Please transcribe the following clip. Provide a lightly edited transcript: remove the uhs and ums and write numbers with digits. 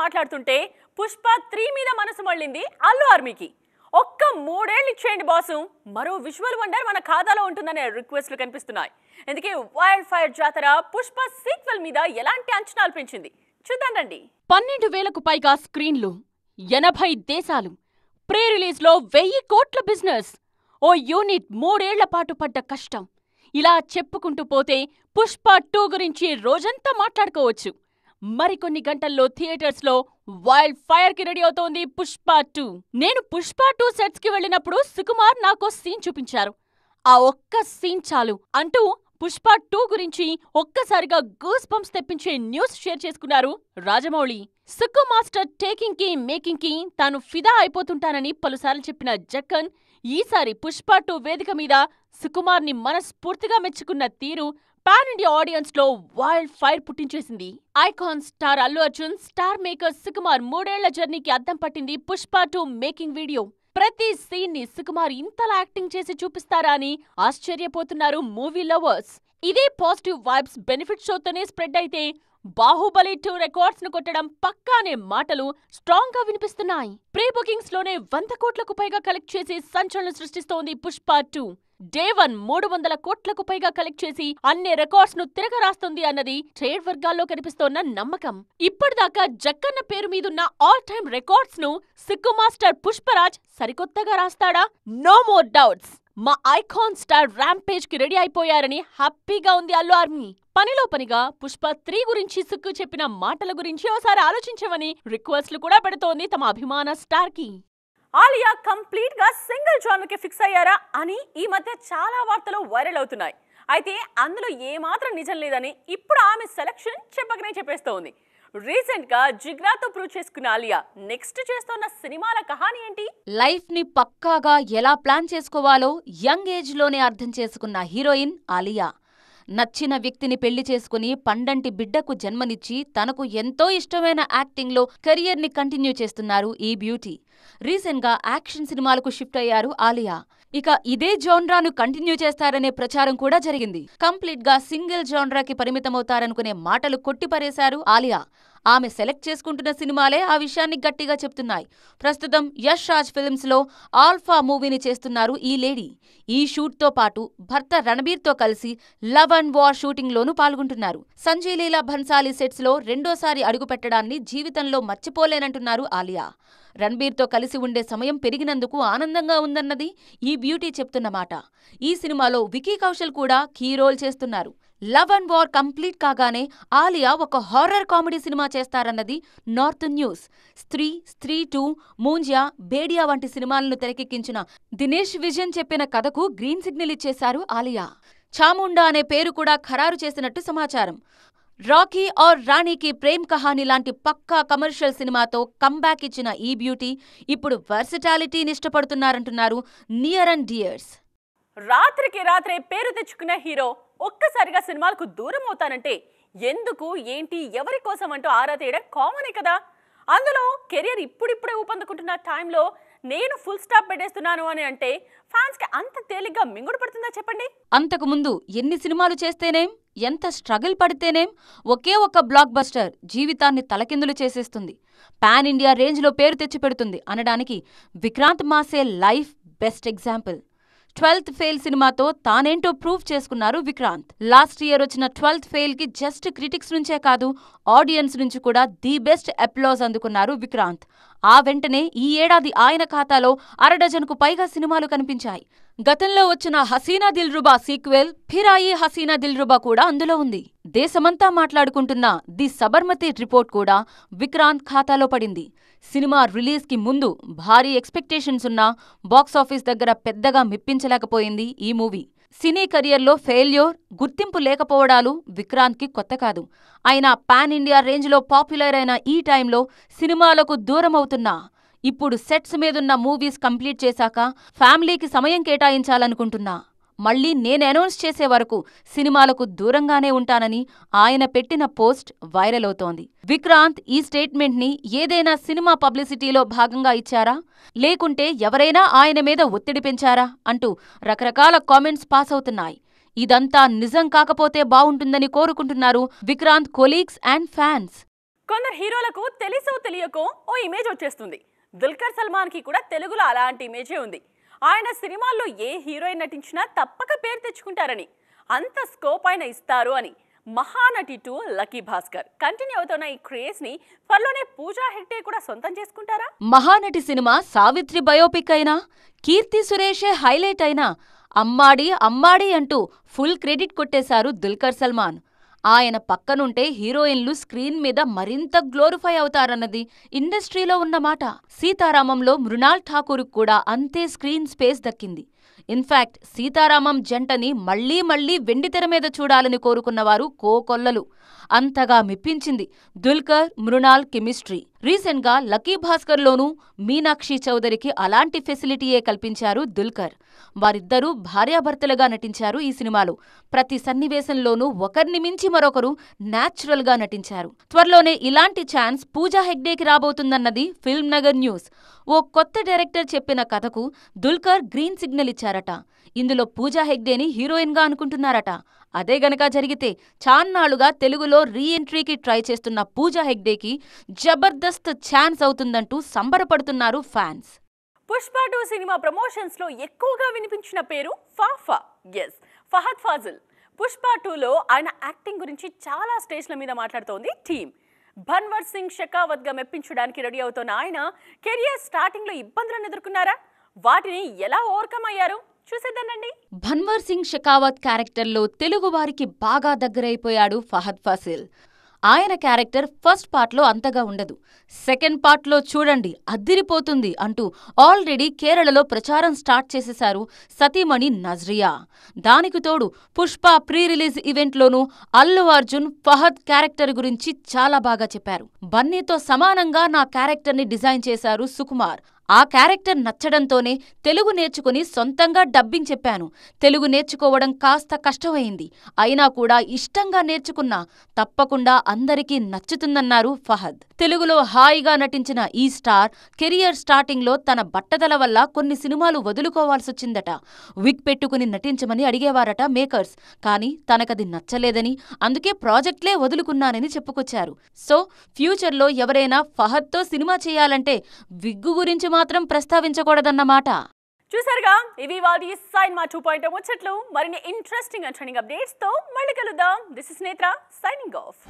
మాట్లాడుతుంటే పుష్ప 3 మీద మనసు మళ్ళింది అల్లు ఆర్మీకి. ఒక్క 3 ఏళ్ళు ఇచ్చేయండి బాసు, మరో విజువల్ వండర్ మన ఖాతాలో ఉంటుందనే రిక్వెస్ట్లు కనిపిస్తున్నాయి. అందుకే వైల్డ్ ఫైర్ జాతర పుష్ప సీక్వెల్ మీద ఎలాంటి అంచనాలు పెంచింది చూద్దాండి. 12,000కు పైగా స్క్రీన్లు, 80 దేశాలు, ప్రీ రిలీజ్ లో 1000 కోట్ల బిజినెస్, ఓ యూనిట్ 3 ఏళ్ల పాటు పడ్డ కష్టం. ఇలా చెప్పుకుంటూ పోతే పుష్ప 2 గురించి రోజంతా మాట్లాడుకోవచ్చు. మరికొన్ని గంటల్లో థియేటర్స్ లో వైల్డ్ ఫైర్ కి రెడీ అవుతోంది పుష్ప 2. నేను పుష్ప 2 సెట్స్ కి వెళ్ళినప్పుడు సుకుమార్ నాకో సీన్ చూపించారు. ఆ ఒక్క సీన్ చాలు అంటూ పుష్ప 2 గురించి ఒక్కసారిగా గూస్ బంప్స్ తెప్పించే న్యూస్ షేర్ చేసుకున్నారు రాజమౌళి. సుక్కు మాస్టర్ టేకింగ్ కి మేకింగ్ కి తాను ఫిదా అయిపోతుంటానని పలుసార్లు చెప్పిన జక్కన్ ఈసారి పుష్ప 2 వేదిక మీద సుకుమార్ ని మనస్ఫూర్తిగా మెచ్చుకున్న తీరు పాన్ ఇండియా ఆడియన్స్ లో వైల్డ్ ఫైర్ పుట్టించేసింది. Icon star Allu Arjun, star maker Sukumar 3 ఏళ్ల జర్నీకి అద్దం పట్టింది పుష్ప 2 మేకింగ్ వీడియో. ప్రతి సీన్ ని సుకుమార్ ఇంతలా యాక్టింగ్ చేసి చూపిస్తారా అని ఆశ్చర్యపోతున్నారు మూవీ లవర్స్. ఇదే పాజిటివ్ వైబ్స్ బెనిఫిట్ షోతోనే స్ప్రెడ్ అయితే బాహుబలి 2 రికార్డ్స్ ను కొట్టడం పక్కా అనే మాటలు స్ట్రాంగ్ గా వినిపిస్తున్నాయి. ప్రీ బుకింగ్స్ లోనే 100 కోట్లకు పైగా కలెక్ట్ చేసి సంచలనం సృష్టిస్తోంది పుష్ప 2. డే 1 300 కోట్లకు పైగా కలెక్ట్ చేసి అన్ని రికార్డ్స్ ను తిరగరాస్తుంది అన్నది ట్రేడ్ వర్గాల్లో కనిపిస్తోన్న నమ్మకం. ఇప్పటిదాకా జక్కన్న పేరు మీదున్న ఆల్ టైమ్ రికార్డ్స్ ను సిక్కు మాస్టర్ పుష్పరాజ్ సరికొత్తగా రాస్తాడా? No more doubts. మా ఐకాన్ స్టార్ ర్యాంపేజ్ కి రెడీ అయిపోయారని హ్యాపీగా ఉంది అల్లు ఆర్మీ. పనిలో పనిగా పుష్ప 3 గురించి సుక్కు చెప్పిన మాటల గురించి ఓసారి ఆలోచించమని రిక్వెస్ట్లు కూడా పెడుతోంది తమ అభిమాన స్టార్ కి. ఆలియా కంప్లీట్ గా సింగిల్ జానర్ కి ఫిక్స్ అయ్యారా అని ఈ మధ్య చాలా వార్తలు వైరల్ అవుతున్నాయి. అయితే అందులో ఏమాత్రం నిజం లేదని ఇప్పుడు ఆమె సెలక్షన్ చెప్పకనే చెప్పేస్తోంది. రీసెంట్ గా జిగ్రాతో ప్రూవ్ చేసుకున్న ఆలియా నెక్స్ట్ చేస్తున్న సినిమాల కహాని ఏంటి? లైఫ్ ని పక్కాగా ఎలా ప్లాన్ చేసుకోవాలో యంగ్ ఏజ్ లోనే అర్థం చేసుకున్న హీరోయిన్ ఆలియా. నచ్చిన వ్యక్తిని పెళ్లి చేసుకుని పండంటి బిడ్డకు జన్మనిచ్చి తనకు ఎంతో ఇష్టమైన యాక్టింగ్ లో కెరియర్ ని కంటిన్యూ చేస్తున్నారు ఈ బ్యూటీ. రీసెంట్ గా యాక్షన్ సినిమాలకు షిఫ్ట్ అయ్యారు ఆలియా. ఇక ఇదే జోన్రాను కంటిన్యూ చేస్తారనే ప్రచారం కూడా జరిగింది. కంప్లీట్ గా సింగిల్ జోన్రాకి పరిమితమవుతారనుకునే మాటలు కొట్టిపరేశారు ఆలియా. ఆమె సెలెక్ట్ చేసుకుంటున్న సినిమాలే ఆ విషయాన్ని గట్టిగా చెప్తున్నాయి. ప్రస్తుతం యష్ రాజ్ ఫిల్మ్స్ లో ఆల్ఫా మూవీని చేస్తున్నారు ఈ లేడీ. ఈ షూట్ తో పాటు భర్త రణబీర్ తో కలిసి లవ్ అండ్ వార్ షూటింగ్ లోనూ పాల్గొంటున్నారు. సంజయ్ లీలా భన్సాలి సెట్స్ లో రెండోసారి అడుగుపెట్టడాన్ని జీవితంలో మర్చిపోలేనంటున్నారు ఆలియా. రణబీర్ తో కలిసి ఉండే సమయం పెరిగినందుకు ఆనందంగా ఉందన్నది ఈ బ్యూటీ చెప్తున్న మాట. ఈ సినిమాలో వికీ కౌశల్ కూడా కీ రోల్ చేస్తున్నారు. లవ్ అండ్ వార్ కంప్లీట్ కాగానే ఆలియా ఒక హారర్ కామెడీ సినిమా చేస్తారన్నది నార్త్ న్యూస్. స్త్రీ, స్త్రీ 2, మూంజ్యా, బేడియా వంటి సినిమాలను తెరకెక్కించిన దినేష్ విజన్ చెప్పిన కథకు గ్రీన్ సిగ్నల్ ఇచ్చేశారు ఆలియా. చాముండా అనే పేరు కూడా ఖరారు చేసినట్టు సమాచారం. రాకీ ఔర్ రాణీకి ప్రేమ్ కహానీ లాంటి పక్కా కమర్షియల్ సినిమాతో కంబ్యాక్ ఇచ్చిన ఈ బ్యూటీ ఇప్పుడు వర్సిటాలిటీని ఇష్టపడుతున్నారంటున్నారు నియర్ అండ్ డియర్స్. రాత్రికి రాత్రే పేరు తెచ్చుకున్న హీరో ఒక్కసారిగా సినిమాలకు దూరం అవుతానంటే ఎందుకు, ఏంటి, ఎవరి కోసం అంటూ ఆరా తీయడం కామనే కదా. అందులో కెరియర్ ఇప్పుడిప్పుడే ఊపందుకుంటున్న టైంలో నేను ఫుల్ స్టాప్ పెట్టేస్తున్నాను అని అంటే ఫ్యాన్స్ కి అంత తేలిగ్గా మింగుడు పడుతుందా చెప్పండి? అంతకుముందు ఎన్ని సినిమాలు చేస్తేనేం, ఎంత స్ట్రగుల్ పడితేనేం ఒకే ఒక బ్లాక్ బస్టర్ జీవితాన్ని తలకిందులు చేసేస్తుంది, పాన్ ఇండియా రేంజ్ లో పేరు తెచ్చిపెడుతుంది అనడానికి Vikrant Massey life best example. 12th fail సినిమాతో తానేంటో ప్రూవ్ చేసుకున్నారు విక్రాంత్. లాస్ట్ ఇయర్ వచ్చిన 12th ఫెయిల్ కి జస్ట్ క్రిటిక్స్ నుంచే కాదు, ఆడియన్స్ నుంచి కూడా ది బెస్ట్ అప్లాజ్ అందుకున్నారు విక్రాంత్. ఆ వెంటనే ఈ ఏడాది ఆయన ఖాతాలో 6 డజన్కు పైగా సినిమాలు కనిపించాయి. గతంలో వచ్చిన హసీనా దిల్రుబా సీక్వెల్ ఫిరాయి హసీనా దిల్రుబా కూడా అందులో ఉంది. దేశమంతా మాట్లాడుకుంటున్న ది సబర్మతి రిపోర్ట్ కూడా విక్రాంత్ ఖాతాలో పడింది. సినిమా రిలీజ్ కి ముందు భారీ ఎక్స్పెక్టేషన్స్ ఉన్నా బాక్సాఫీస్ దగ్గర పెద్దగా మెప్పించలేకపోయింది ఈ మూవీ. సినీ కెరియర్లో ఫెయిల్యూర్, గుర్తింపు లేకపోవడాలు విక్రాంత్ కి కొత్త కాదు. అయినా పాన్ ఇండియా రేంజ్లో పాపులర్ అయిన ఈ టైంలో సినిమాలకు దూరమవుతున్నా ఇప్పుడు సెట్స్ మీదున్న మూవీస్ కంప్లీట్ చేశాక ఫ్యామిలీకి సమయం కేటాయించాలనుకుంటున్నా. మళ్లీ నేను అనౌన్స్ చేసే వరకు సినిమాలకు దూరంగానే ఉంటానని ఆయన పెట్టిన పోస్ట్ వైరల్ అవుతోంది. విక్రాంత్ ఈ స్టేట్మెంట్ ని ఏదైనా సినిమా పబ్లిసిటీలో భాగంగా ఇచ్చారా, లేకుంటే ఎవరైనా ఆయన మీద ఒత్తిడి పెంచారా అంటూ రకరకాల కామెంట్స్ పాస్ అవుతున్నాయి. ఇదంతా నిజం కాకపోతే బావుంటుందని కోరుకుంటున్నారు విక్రాంత్ కొలీగ్స్ అండ్ ఫ్యాన్స్. కొందరు హీరోలకు తెలిసో తెలియకో ఓ ఇమేజ్ వచ్చేస్తుంది. దుల్కర్ సల్మాన్ కి కూడా తెలుగులో అలాంటి ఇమేజే ఉంది. ఆయన సినిమాల్లో ఏ హీరోయిన్ నటించినా తప్పక పేరు తెచ్చుకుంటారని, అంత స్కోప్ ఆయన ఇస్తారు అని మహానటి 2 లక్కీ భాస్కర్ కంటిన్యూ అవుతున్న ఈ క్రేజ్ ని త్వరలోనే పూజా హెగ్డే కూడా సొంతం చేసుకుంటారా? మహానటి సినిమా సావిత్రి బయోపిక్ అయినా, కీర్తి సురేషే హైలైట్ అయినా అమ్మాడి అమ్మాడి అంటూ ఫుల్ క్రెడిట్ కొట్టేశారు దుల్కర్ సల్మాన్. ఆయన పక్కనుంటే హీరోయిన్లు స్క్రీన్ మీద మరింత గ్లోరిఫై అవుతారన్నది ఇండస్ట్రీలో ఉన్నమాట. సీతారామంలో మృణాల్ ఠాకూర్ కూడా అంతే స్క్రీన్ స్పేస్ దక్కింది. ఇన్ఫాక్ట్ సీతారామం జంటని మళ్లీ మళ్లీ వెండితెర మీద చూడాలని కోరుకున్నవారు కోకొల్లలు. అంతగా మెప్పించింది దుల్కర్ మృణాల్ కెమిస్ట్రీ. రీసెంట్ గా లక్కీ భాస్కర్లోనూ మీనాక్షి చౌదరికి అలాంటి ఫెసిలిటీయే కల్పించారు దుల్కర్. వారిద్దరూ భార్యాభర్తలుగా నటించారు ఈ సినిమాలో. ప్రతి సన్నివేశంలోనూ ఒకరిని మించి మరొకరు న్యాచురల్ గా నటించారు. త్వరలోనే ఇలాంటి ఛాన్స్ పూజా హెగ్డేకి రాబోతుందన్నది ఫిల్మ్ నగర్ న్యూస్. ఓ కొత్త డైరెక్టర్ చెప్పిన కథకు దుల్కర్ గ్రీన్ సిగ్నల్ ఇచ్చారట. ఇందులో పూజా హెగ్డేని హీరోయిన్ గా అనుకుంటున్నారట. అదే గనక జరిగితే చాన్నాళ్లుగా తెలుగులో రీ ఎంట్రీకి ట్రై చేస్తున్న పూజా హెగ్డేకి జబర్దస్త్ ఛాన్స్ అవుతుందంటూ సంబరపడుతున్నారు ఫ్యాన్స్. పుష్ప 2 సినిమా ప్రమోషన్స్ లో ఎక్కువగా వినిపించిన పేరు ఫాఫా. ఎస్, ఫహద్ ఫాజిల్. పుష్ప 2లో ఆయన యాక్టింగ్ గురించి చాలా స్టేజ్ల మీద మాట్లాడుతోంది టీమ్. భన్వర్ సింగ్ షెకావత్ గా మెప్పించడానికి రెడీ అవుతున్న ఆయన కెరియర్ స్టార్టింగ్ లో ఇబ్బందులను ఎదుర్కొన్నారా? వాటిని ఎలా ఓవర్కమ్ అయ్యారు చూసేద్దానండి. భన్వర్ సింగ్ షెకావత్ క్యారెక్టర్లో తెలుగు వారికి బాగా దగ్గరైపోయాడు ఫహద్ ఫాసిల్. ఆయన క్యారెక్టర్ ఫస్ట్ పార్ట్లో అంతగా ఉండదు. సెకండ్ పార్ట్లో చూడండి అద్దిరిపోతుంది అంటూ ఆల్రెడీ కేరళలో ప్రచారం స్టార్ట్ చేసేశారు సతీమణి నజ్రియా. దానికి తోడు పుష్ప ప్రీ రిలీజ్ ఈవెంట్లోనూ అల్లు అర్జున్ ఫహద్ క్యారెక్టర్ గురించి చాలా బాగా చెప్పారు. బన్నీతో సమానంగా నా క్యారెక్టర్ని డిజైన్ చేశారు సుకుమార్. ఆ క్యారెక్టర్ నచ్చడంతోనే తెలుగు నేర్చుకుని సొంతంగా డబ్బింగ్ చెప్పాను. తెలుగు నేర్చుకోవడం కాస్త కష్టమైంది. అయినా కూడా ఇష్టంగా నేర్చుకున్నా. తప్పకుండా అందరికీ నచ్చుతుందన్నారు ఫహద్. తెలుగులో హాయిగా నటించిన ఈ స్టార్ కెరియర్ స్టార్టింగ్లో తన బట్టదల వల్ల కొన్ని సినిమాలు వదులుకోవాల్సొచ్చిందట. విగ్ పెట్టుకుని నటించమని అడిగేవారట మేకర్స్. కానీ తనకది నచ్చలేదని, అందుకే ప్రాజెక్ట్లే వదులుకున్నానని చెప్పుకొచ్చారు. సో ఫ్యూచర్లో ఎవరైనా ఫహద్తో సినిమా చేయాలంటే విగ్గు గురించి మాత్రం ప్రస్తావించకూడదన్నమాట. చూసారుగా, ఇవి వాటి సైన్మా 2.0 ముచ్చట్లు. మరిన్ని ఇంట్రెస్టింగ్ అండ్ ట్రెండింగ్ అప్డేట్స్ తో మళ్ళీ కలుద్దాం. దిస్ ఇస్ నేత్ర సైనింగ్ ఆఫ్.